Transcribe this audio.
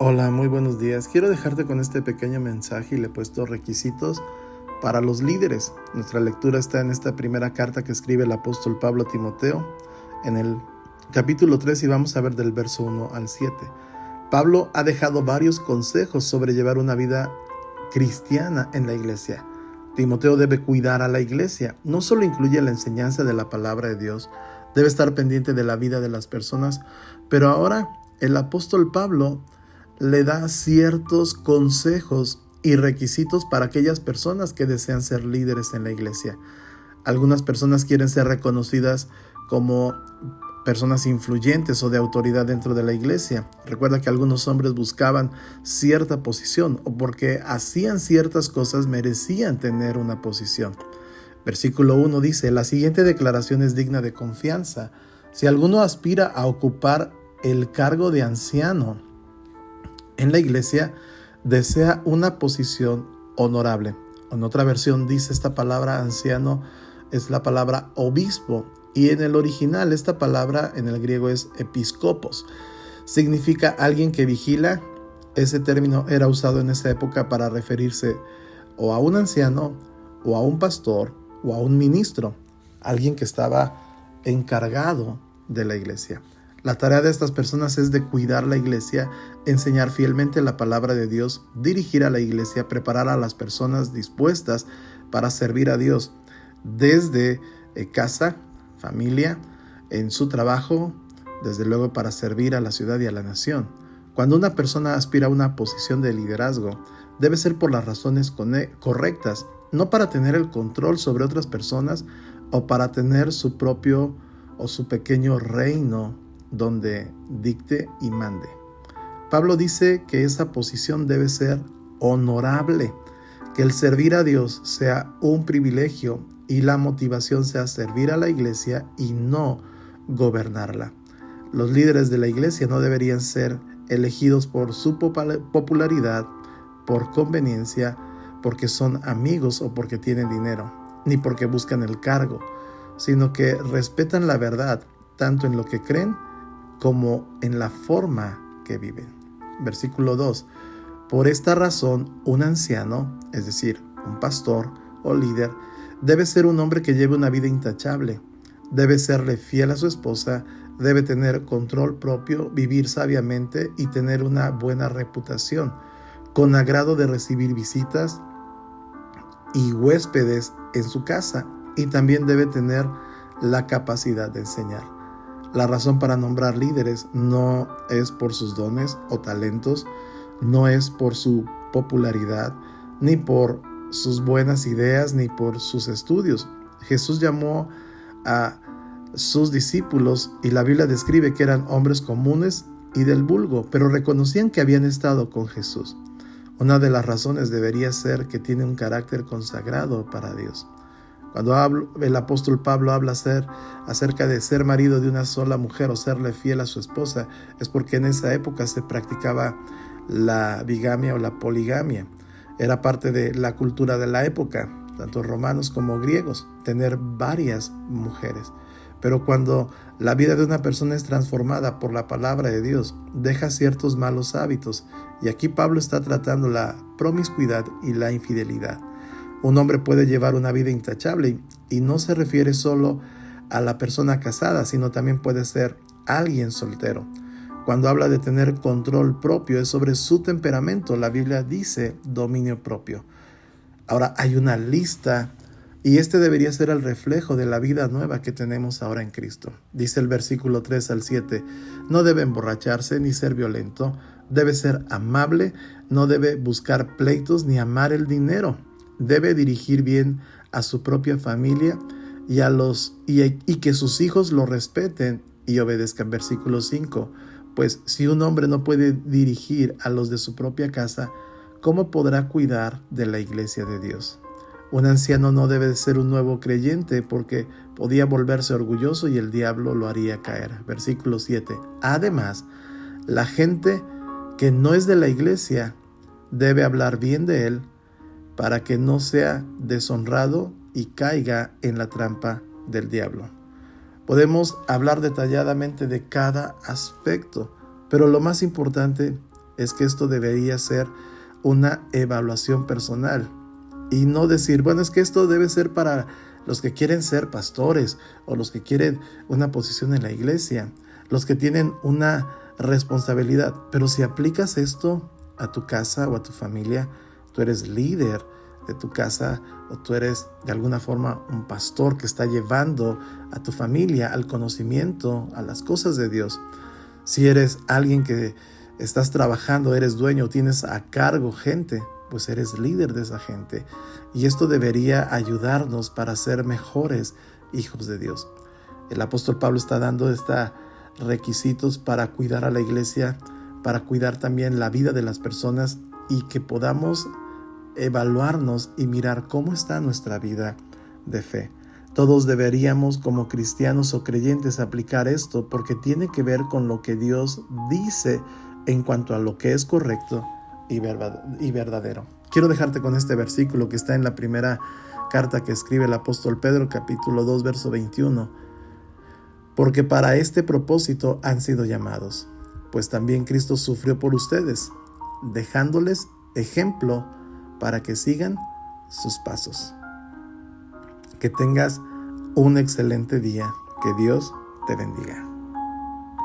Hola, muy buenos días. Quiero dejarte con este pequeño mensaje y le he puesto requisitos para los líderes. Nuestra lectura está en esta primera carta que escribe el apóstol Pablo a Timoteo, en el capítulo 3, y vamos a ver del verso 1 al 7. Pablo ha dejado varios consejos sobre llevar una vida cristiana en la iglesia. Timoteo debe cuidar a la iglesia. No solo incluye la enseñanza de la palabra de Dios, debe estar pendiente de la vida de las personas, pero ahora el apóstol Pablo le da ciertos consejos y requisitos para aquellas personas que desean ser líderes en la iglesia. Algunas personas quieren ser reconocidas como personas influyentes o de autoridad dentro de la iglesia. Recuerda que algunos hombres buscaban cierta posición o porque hacían ciertas cosas merecían tener una posición. Versículo 1 dice: la siguiente declaración es digna de confianza. Si alguno aspira a ocupar el cargo de anciano en la iglesia, desea una posición honorable. En otra versión dice esta palabra anciano es la palabra obispo, y en el original esta palabra en el griego es episcopos. Significa alguien que vigila. Ese término era usado en esa época para referirse o a un anciano, o a un pastor, o a un ministro, alguien que estaba encargado de la iglesia. La tarea de estas personas es de cuidar la iglesia, enseñar fielmente la palabra de Dios, dirigir a la iglesia, preparar a las personas dispuestas para servir a Dios, desde casa, familia, en su trabajo, desde luego para servir a la ciudad y a la nación. Cuando una persona aspira a una posición de liderazgo, debe ser por las razones correctas, no para tener el control sobre otras personas o para tener su propio o su pequeño reino donde dicte y mande. Pablo dice que esa posición debe ser honorable, que el servir a Dios sea un privilegio y la motivación sea servir a la iglesia y no gobernarla. Los líderes de la iglesia no deberían ser elegidos por su popularidad, por conveniencia, porque son amigos o porque tienen dinero, ni porque buscan el cargo, sino que respetan la verdad tanto en lo que creen como en la forma que viven. Versículo 2. Por esta razón, un anciano, es decir, un pastor o líder, debe ser un hombre que lleve una vida intachable, debe serle fiel a su esposa, debe tener control propio, vivir sabiamente y tener una buena reputación, con agrado de recibir visitas y huéspedes en su casa, y también debe tener la capacidad de enseñar. La razón para nombrar líderes no es por sus dones o talentos, no es por su popularidad, ni por sus buenas ideas, ni por sus estudios. Jesús llamó a sus discípulos y la Biblia describe que eran hombres comunes y del vulgo, pero reconocían que habían estado con Jesús. Una de las razones debería ser que tiene un carácter consagrado para Dios. Cuando el apóstol Pablo habla acerca de ser marido de una sola mujer o serle fiel a su esposa, es porque en esa época se practicaba la bigamia o la poligamia. Era parte de la cultura de la época, tanto romanos como griegos, tener varias mujeres. Pero cuando la vida de una persona es transformada por la palabra de Dios, deja ciertos malos hábitos. Y aquí Pablo está tratando la promiscuidad y la infidelidad. Un hombre puede llevar una vida intachable y no se refiere solo a la persona casada, sino también puede ser alguien soltero. Cuando habla de tener control propio, es sobre su temperamento. La Biblia dice dominio propio. Ahora hay una lista y este debería ser el reflejo de la vida nueva que tenemos ahora en Cristo. Dice el versículo 3 al 7, no debe emborracharse ni ser violento, debe ser amable, no debe buscar pleitos ni amar el dinero. Debe dirigir bien a su propia familia y que sus hijos lo respeten y obedezcan. Versículo 5. Pues si un hombre no puede dirigir a los de su propia casa, ¿cómo podrá cuidar de la iglesia de Dios? Un anciano no debe ser un nuevo creyente porque podía volverse orgulloso y el diablo lo haría caer. Versículo 7. Además, la gente que no es de la iglesia debe hablar bien de él, para que no sea deshonrado y caiga en la trampa del diablo. Podemos hablar detalladamente de cada aspecto, pero lo más importante es que esto debería ser una evaluación personal y no decir, bueno, es que esto debe ser para los que quieren ser pastores o los que quieren una posición en la iglesia, los que tienen una responsabilidad. Pero si aplicas esto a tu casa o a tu familia, tú eres líder de tu casa o tú eres de alguna forma un pastor que está llevando a tu familia al conocimiento, a las cosas de Dios. Si eres alguien que estás trabajando, eres dueño, tienes a cargo gente, pues eres líder de esa gente. Y esto debería ayudarnos para ser mejores hijos de Dios. El apóstol Pablo está dando estos requisitos para cuidar a la iglesia, para cuidar también la vida de las personas y que podamos evaluarnos y mirar cómo está nuestra vida de fe. Todos deberíamos, como cristianos o creyentes, aplicar esto porque tiene que ver con lo que Dios dice en cuanto a lo que es correcto y verdadero. Quiero dejarte con este versículo que está en la primera carta que escribe el apóstol Pedro, capítulo 2, verso 21. Porque para este propósito han sido llamados, pues también Cristo sufrió por ustedes, dejándoles ejemplo para que sigan sus pasos. Que tengas un excelente día. Que Dios te bendiga.